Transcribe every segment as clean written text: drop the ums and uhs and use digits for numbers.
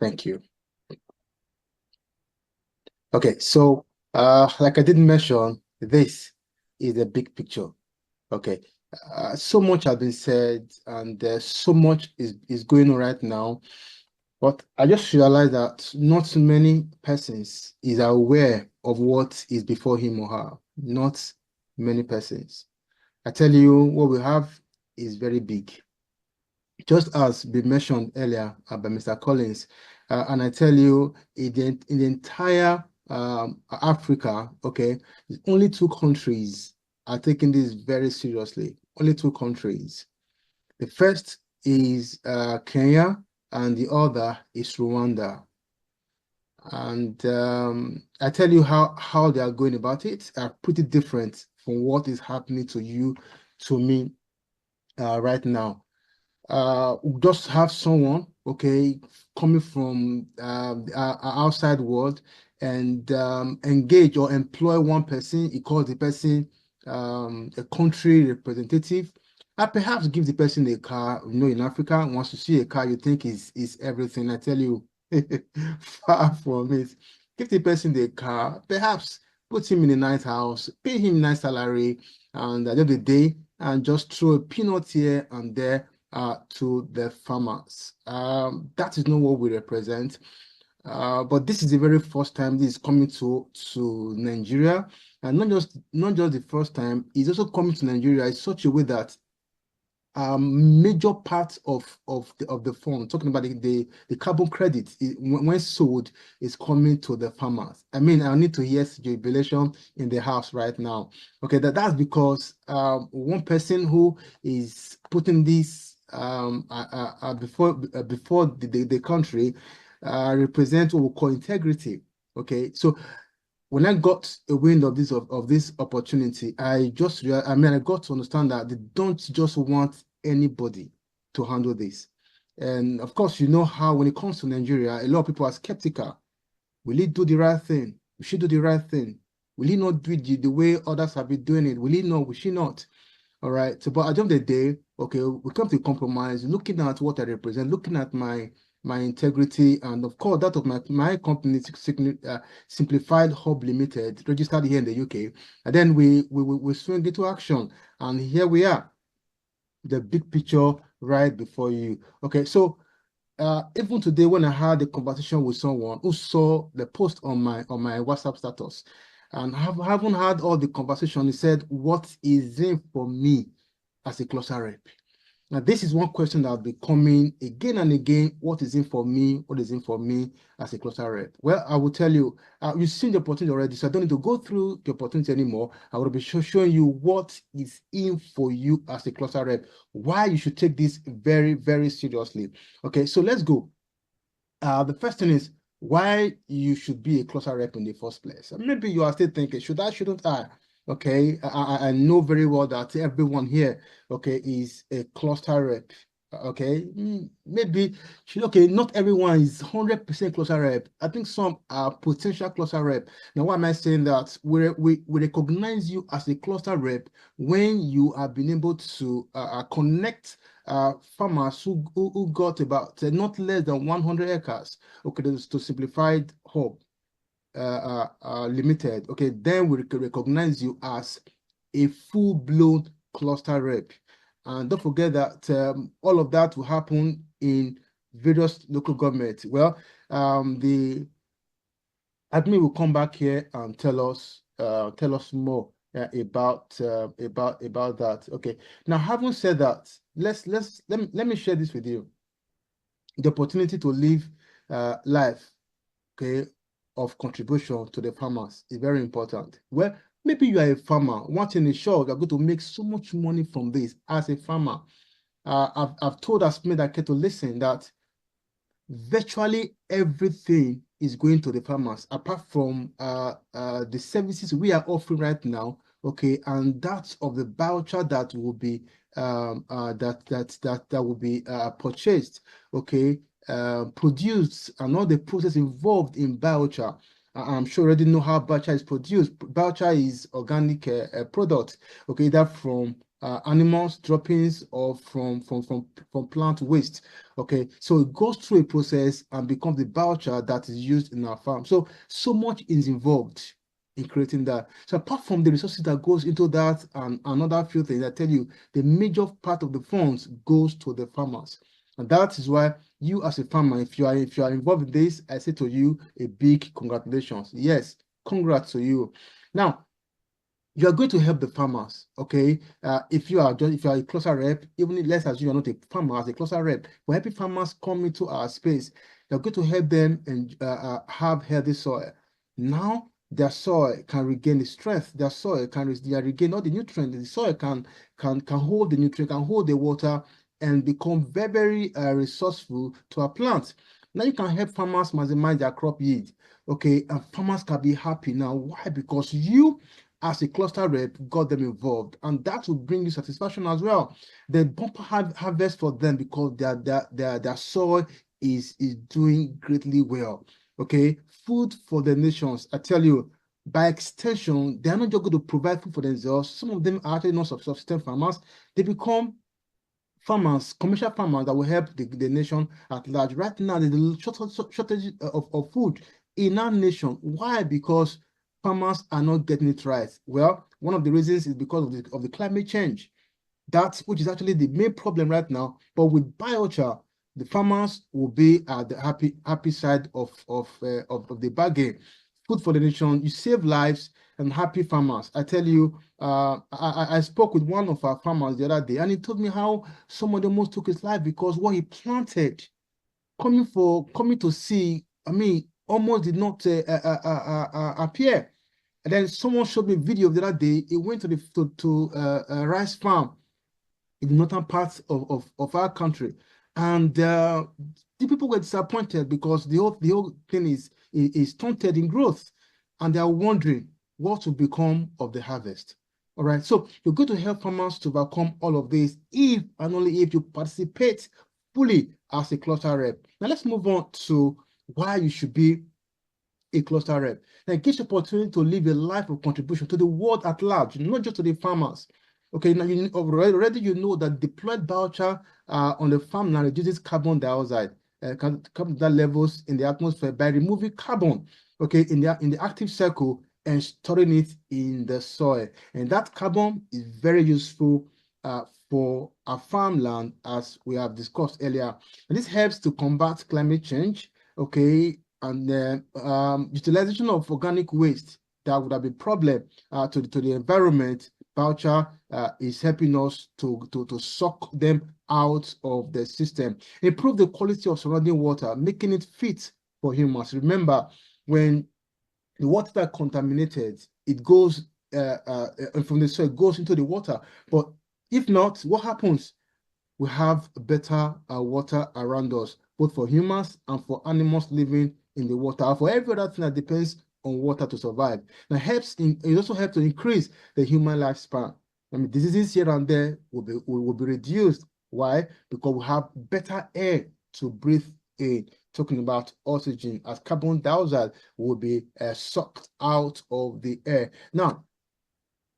Thank you. Okay, so like I did mention, this is a big picture. Okay, so much has been said, and so much is going on right now. But I just realized that not many persons is aware of what is before him or her. Not many persons. I tell you, what we have is very big. Just as been mentioned earlier by Mr. Collins, and I tell you, in the entire Africa, okay, only two countries are taking this very seriously. Only two countries. The first is Kenya, and the other is Rwanda. And I tell you how they are going about it are pretty different from what is happening to you, to me, right now. We just have someone, okay, coming from the outside world and engage or employ one person. He calls the person a country representative. I perhaps give the person a car. You know, in Africa, once you see a car, you think is everything. I tell you, far from it. Give the person the car, perhaps put him in a nice house, pay him nice salary, and at the end of the day, and just throw a peanut here and there to the farmers. That is not what we represent. But this is the very first time this is coming to Nigeria, and not just the first time. It's also coming to Nigeria in such a way that major part of the fund, talking about the carbon credit, when sold, is coming to the farmers. I mean, I need to hear jubilation in the house right now. Okay, that's because one person who is putting this before the country represents what we call integrity. Okay, so when I got a wind of this opportunity, I got to understand that they don't just want anybody to handle this. And of course, you know how when it comes to Nigeria, a lot of people are skeptical. Will he do the right thing? We should do the right thing. Will he not do it the way others have been doing it? Will he not? Will she not? All right. So, but at the end of the day, okay, we come to a compromise, looking at what I represent, looking at my integrity, and of course that of my company, Simplified Hub Limited, registered here in the UK. And then we swing into action, and here we are, the big picture right before you. Okay, so even today when I had a conversation with someone who saw the post on my WhatsApp status, and haven't had all the conversation, he said, "What is in for me as a cluster rep?" Now, this is one question that will be coming again and again. What is in for me? What is in for me as a cluster rep? Well, I will tell you, you've seen the opportunity already, so I don't need to go through the opportunity anymore. I will be showing you what is in for you as a cluster rep, why you should take this very, very seriously. Okay, so let's go. The first thing is why you should be a cluster rep in the first place. Maybe you are still thinking, should I, shouldn't I? Okay, I know very well that everyone here, okay, is a cluster rep. Okay, maybe okay, not everyone is 100% cluster rep. I think some are potential cluster rep. Now, why am I saying that? We recognize you as a cluster rep when you have been able to connect farmers who got about not less than 100 acres, okay, to Simplified Hub Limited. Okay, then we recognize you as a full-blown cluster rep. And don't forget that all of that will happen in various local governments. Well, the admin will come back here and tell us more about that. Okay. Now, having said that, let me share this with you. The opportunity to live life, okay, of contribution to the farmers is very important. Well, maybe you are a farmer. One thing is sure, you're going to make so much money from this as a farmer. I've told Asmi that to listen that virtually everything is going to the farmers, apart from the services we are offering right now, okay, and that's of the biochar that will be that will be purchased, okay, produced, and all the process involved in biochar. I'm sure you already know how biochar is produced. Biochar is organic product, okay, either from animals droppings or from plant waste. Okay, so it goes through a process and becomes the biochar that is used in our farm. So much is involved in creating that. So apart from the resources that goes into that and another few things, I tell you, the major part of the funds goes to the farmers. And that is why you as a farmer, if you are involved in this, I say to you a big congratulations. Yes, congrats to you. Now, you are going to help the farmers, okay? If you are a cluster rep, even let's assume you're not a farmer, as a cluster rep, we're helping farmers come into our space. You're going to help them and have healthy soil. Now their soil can regain the strength. Their soil can regain all the nutrients. The soil can hold the nutrient, can hold the water, and become very, very resourceful to our plants. Now you can help farmers maximize their crop yield, okay? And farmers can be happy now. Why? Because you as a cluster rep got them involved, and that will bring you satisfaction as well. The bumper harvest for them because their soil is doing greatly well. Okay, food for the nations. I tell you, by extension, they are not just going to provide food for themselves. Some of them are actually not subsistence farmers. They become farmers, commercial farmers that will help the nation at large. Right now, there's a shortage of food in our nation. Why? Because farmers are not getting it right. Well, one of the reasons is because of the climate change. That which is actually the main problem right now. But with biochar, the farmers will be at the happy side of the bargain. Food for the nation, you save lives and happy farmers. I tell you, I spoke with one of our farmers the other day, and he told me how somebody almost took his life because what he planted, coming to see, I mean, almost did not appear. And then someone showed me a video the other day. He went to the rice farm in the northern parts of our country, and the people were disappointed because the whole thing is stunted in growth, and they are wondering what will become of the harvest. All right, so you're going to help farmers to overcome all of this if and only if you participate fully as a cluster rep. Now let's move on to why you should be a cluster rep. Now it gives you opportunity to live a life of contribution to the world at large, not just to the farmers. Okay, now you already you know that deployed biochar on the farm now reduces carbon dioxide, carbon dioxide levels in the atmosphere by removing carbon, okay, in the active cycle and storing it in the soil. And that carbon is very useful for our farmland, as we have discussed earlier. And this helps to combat climate change, okay, and then utilization of organic waste that would have been problem to the environment. Biochar is helping us to suck them out of the system, improve the quality of surrounding water, making it fit for humans. Remember, when the water that contaminated, it goes from the soil, goes into the water. But if not, what happens? We have better water around us, both for humans and for animals living in the water, for every other thing that depends on water to survive. Now, it also helps to increase the human lifespan. I mean, diseases here and there will be reduced. Why? Because we have better air to breathe in. Talking about oxygen, as carbon dioxide will be sucked out of the air. Now,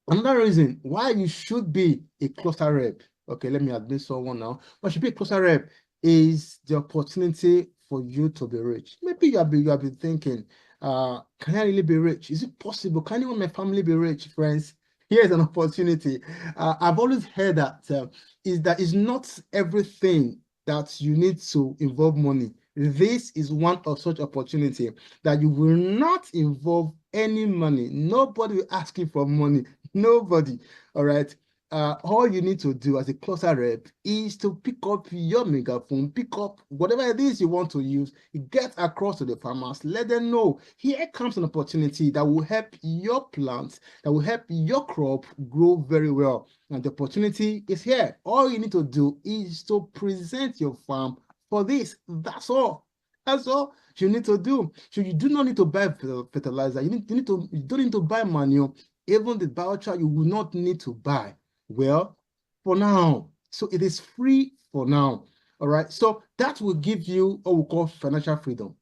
another reason why you should be a cluster rep, okay, let me admit someone now, but should be a cluster rep is the opportunity for you to be rich. Maybe you have been thinking, can I really be rich? Is it possible? Can anyone in my family be rich, friends? Here's an opportunity. I've always heard that is not everything that you need to involve money. This is one of such opportunity that you will not involve any money. Nobody will ask you for money. Nobody. All right. All you need to do as a cluster rep is to pick up your megaphone, pick up whatever it is you want to use, get across to the farmers, let them know here comes an opportunity that will help your plants, that will help your crop grow very well. And the opportunity is here. All you need to do is to present your farm for this. That's all. That's all you need to do. So you do not need to buy fertilizer. You don't need to buy manure. Even the biochar you will not need to buy. Well, for now, so it is free for now. All right. So that will give you what we call financial freedom.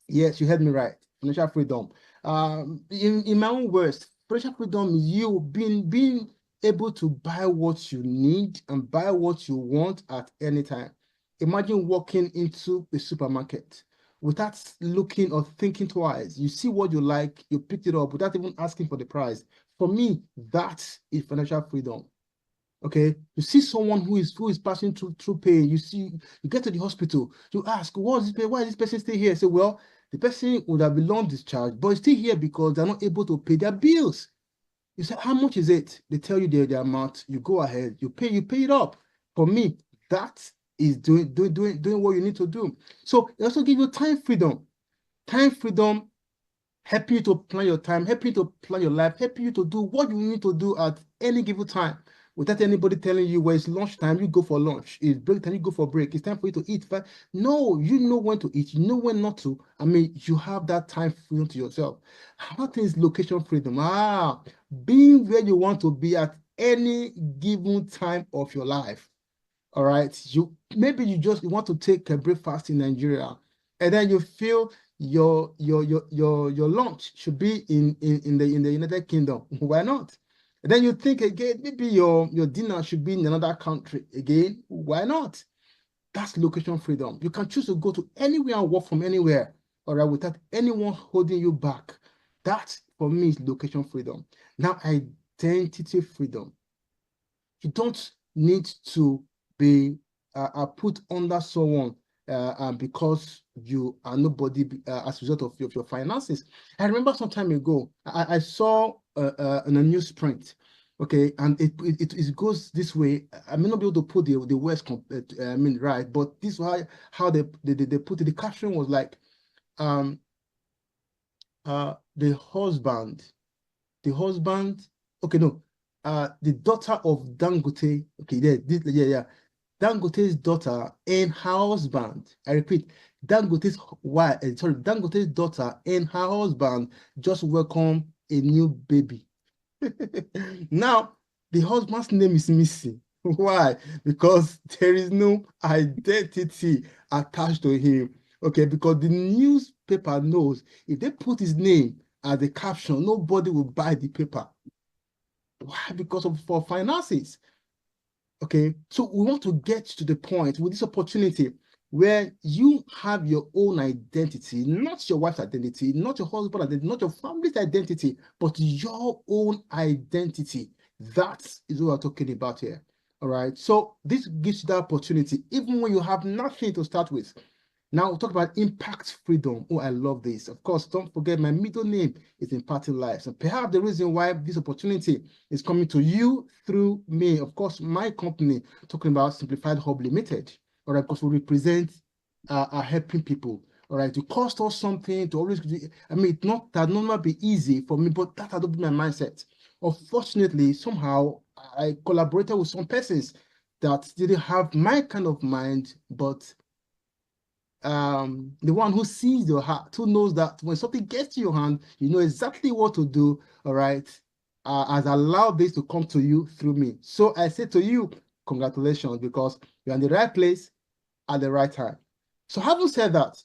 Yes, you heard me right. Financial freedom. In my own words, financial freedom is you being able to buy what you need and buy what you want at any time. Imagine walking into a supermarket without looking or thinking twice. You see what you like, you pick it up without even asking for the price. For me, that is financial freedom. Okay, you see someone who is passing through pain. You get to the hospital, you ask, what's this pain? Why is this person still here? Say, well, the person would have been long discharged, but it's still here because they're not able to pay their bills. You say, how much is it? They tell you the amount. You go ahead, you pay it up. For me, that is doing what you need to do. So it also gives you time freedom. Time freedom help you to plan your time, help you to plan your life, help you to do what you need to do at any given time without anybody telling you, well, it's lunchtime, you go for lunch. It's break time, you go for break. It's time for you to eat. No, you know when to eat, you know when not to. I mean, you have that time freedom to yourself. Another thing is location freedom. Being where you want to be at any given time of your life. All right, maybe you just want to take a breakfast in Nigeria, and then you feel your lunch should be in the United Kingdom. Why not? And then you think again, maybe your dinner should be in another country. Again, why not? That's location freedom. You can choose to go to anywhere and work from anywhere, all right, without anyone holding you back. That for me is location freedom. Now, identity freedom. You don't need to be put under someone because you are nobody as a result of your finances. I remember some time ago, I saw in a newsprint, okay, and it goes this way. I may not be able to put the words, right, but this is how they put it. The caption was like, the husband, okay, no, the daughter of Dangote, okay, yeah. Dangote's daughter and her husband, I repeat, Dangote's daughter and her husband just welcome a new baby. Now, the husband's name is missing. Why? Because there is no identity attached to him. Okay, because the newspaper knows if they put his name as the caption, nobody will buy the paper. Why? Because for finances. Okay, so we want to get to the point with this opportunity where you have your own identity, not your wife's identity, not your husband's identity, not your family's identity, but your own identity. That is what we're talking about here. All right, so this gives you the opportunity, even when you have nothing to start with. Now we'll talk about impact freedom. Oh, I love this. Of course, don't forget my middle name is impacting lives. And perhaps the reason why this opportunity is coming to you through me, of course, my company, talking about Simplified Hub Limited. All right, because we represent are helping people. All right, to cost us something, to always, I mean, it not that not be easy for me, but that had to be my mindset. Unfortunately, somehow I collaborated with some persons that didn't have my kind of mind, but the one who sees your heart, who knows that when something gets to your hand, you know exactly what to do, all right, has allowed this to come to you through me. So I say to you, congratulations, because you're in the right place at the right time. So having said that,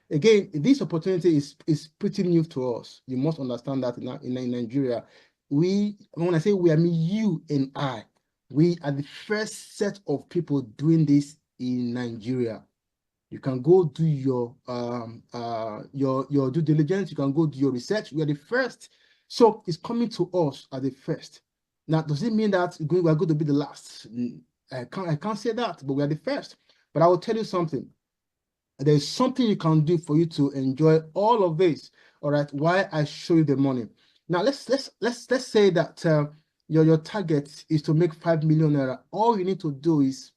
again, this opportunity is pretty new to us. You must understand that in Nigeria, when I say we, I mean you and I, we are the first set of people doing this in Nigeria. You can go do your due diligence. You can go do your research. We are the first, so it's coming to us as the first. Now, does it mean that we are going to be the last? I can't say that, but we are the first. But I will tell you something. There is something you can do for you to enjoy all of this. All right, why I show you the money. Now let's say that your target is to make 5 million naira. All you need to do is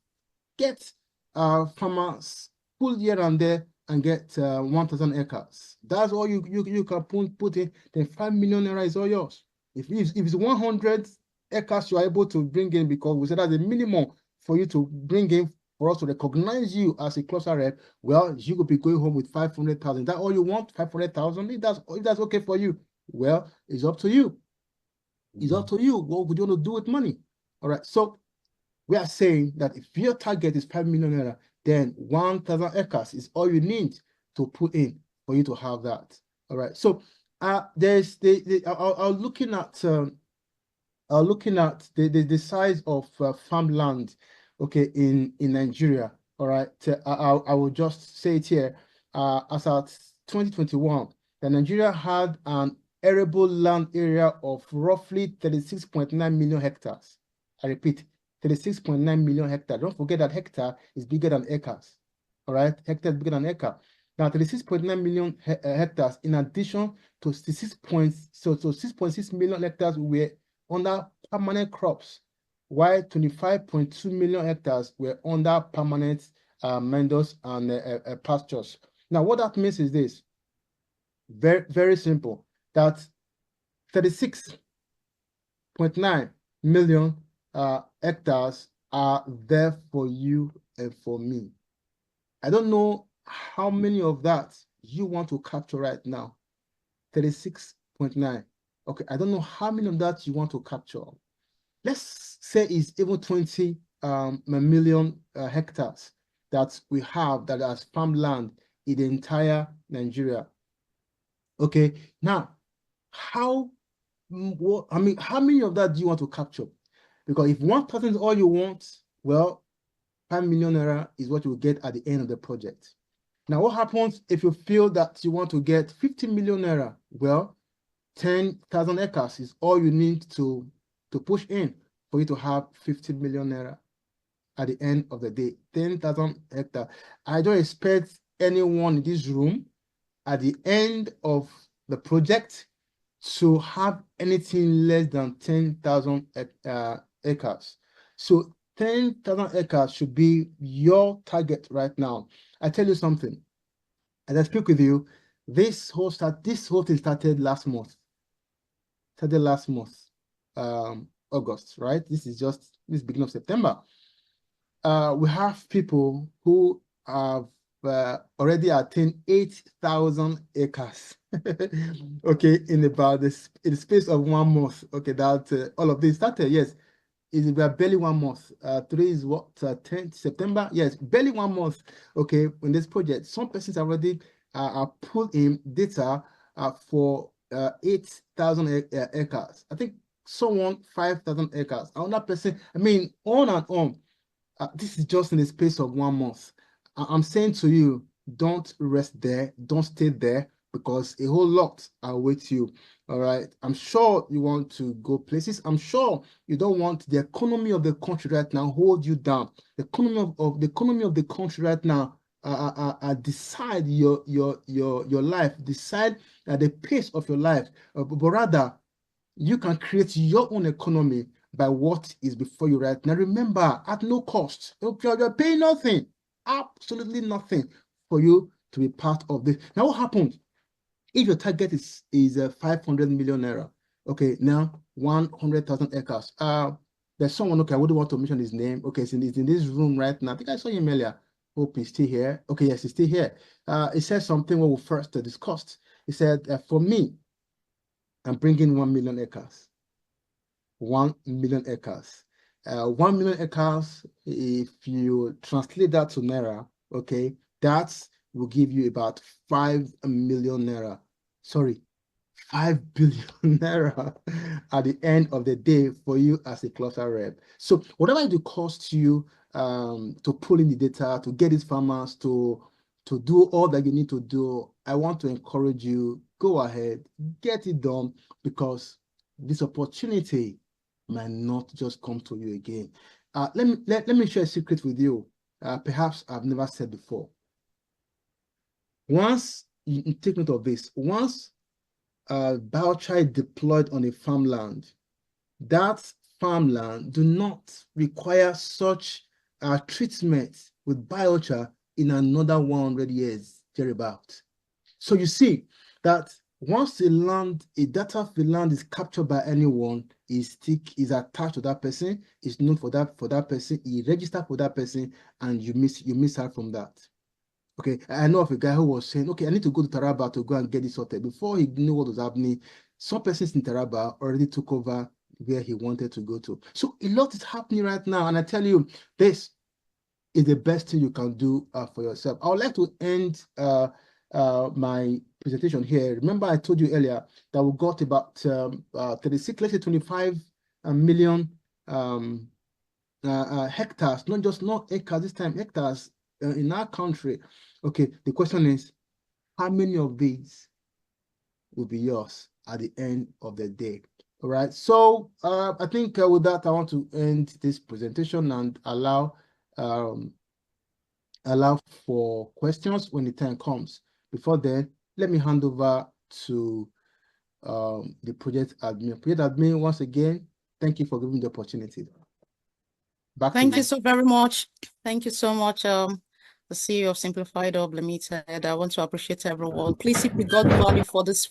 get farmers pull here and there and get 1,000 acres. That's all you can put in. Then 5 million naira is all yours. If it's 100 acres you are able to bring in, because we said that's the minimum for you to bring in for us to recognize you as a cluster rep, well, you could be going home with 500,000. Is that all you want? 500,000? If that's okay for you, well, it's up to you. It's up to you. What would you want to do with money? All right. So we are saying that if your target is 5 million naira, then 1,000 acres is all you need to put in for you to have that. All right. So there's I was looking at looking at the size of farmland, okay, in Nigeria. All right, I will just say it here. As at 2021, the Nigeria had an arable land area of roughly 36.9 million hectares. I repeat, 36.9 million hectares. Don't forget that hectare is bigger than acres. All right, hectare is bigger than acre. Now, 36.9 million hectares, in addition to 6.6 million hectares were under permanent crops, while 25.2 million hectares were under permanent meadows and pastures. Now, what that means is this: very, very simple. That 36.9 million hectares are there for you and for me. I don't know how many of that you want to capture right now. 36.9. Okay, I don't know how many of that you want to capture. Let's say it's even 20 million hectares that we have that as farmland in the entire Nigeria. Okay, now how many of that do you want to capture? Because if 1% is all you want, well, 5 million naira is what you will get at the end of the project. Now, what happens if you feel that you want to get 50 million naira? Well, 10,000 acres is all you need to push in for you to have 50 million naira at the end of the day. 10,000 hectares. I don't expect anyone in this room at the end of the project to have anything less than 10,000 acres. So 10,000 acres should be your target right now. I tell you something. As I speak with you, this whole thing started last month. August, right? This is beginning of September. We have people who have already attained 8,000 acres. Okay, in the space of 1 month. Okay, that all of this started. Yes, is barely 1 month. Today is what 10th September. Yes, barely 1 month. Okay, in this project, some persons already put in data for 8,000 acres. I think someone 5,000 acres. Another person. I mean, on and on. This is just in the space of 1 month. I'm saying to you, don't rest there, don't stay there, because a whole lot awaits you. All right. I'm sure you want to go places. I'm sure you don't want the economy of the country right now hold you down. The economy of the country right now decide your life, decide the pace of your life. But rather, you can create your own economy by what is before you right now. Remember, at no cost, you're paying nothing, absolutely nothing for you to be part of this. Now, what happens if your target is 500 million naira? Okay, now 100,000 acres. There's someone, okay, I wouldn't want to mention his name. Okay, so he's in this room right now. I think I saw him earlier. Hope he's still here. Okay, yes, he's still here. He said something when we first discussed. He said, for me, I'm bringing 1 million acres. 1 million acres. 1 million acres, if you translate that to Naira, okay, that will give you about 5 million Naira. Sorry, 5 billion Naira at the end of the day for you as a cluster rep. So whatever it will cost you to pull in the data, to get these farmers to do all that you need to do, I want to encourage you, go ahead, get it done, because this opportunity might not just come to you again. Let me share a secret with you. Perhaps I've never said before. Once you take note of this, once biochar is deployed on a farmland, that farmland do not require such treatment with biochar in another 100 years, thereabout. So you see that once a data of the land is captured by anyone, is attached to that person, is known for that person, is registered for that person, and you miss out from that. Okay, I know of a guy who was saying, okay, I need to go to Taraba to go and get this sorted. Before he knew what was happening, some persons in Taraba already took over where he wanted to go to. So a lot is happening right now, and I tell you, this is the best thing you can do for yourself. I would like to end my presentation here. Remember, I told you earlier that we got about 36, let's say 25 million hectares, not acres this time, hectares in our country. Okay, the question is, how many of these will be yours at the end of the day? All right, so I think with that, I want to end this presentation and allow for questions when the time comes. Before then, let me hand over to the project admin. Project admin, once again, thank you for giving the opportunity. Thank you so very much. Thank you so much, the CEO of Simplified Hub Limited. I want to appreciate everyone. Please, if we got value for this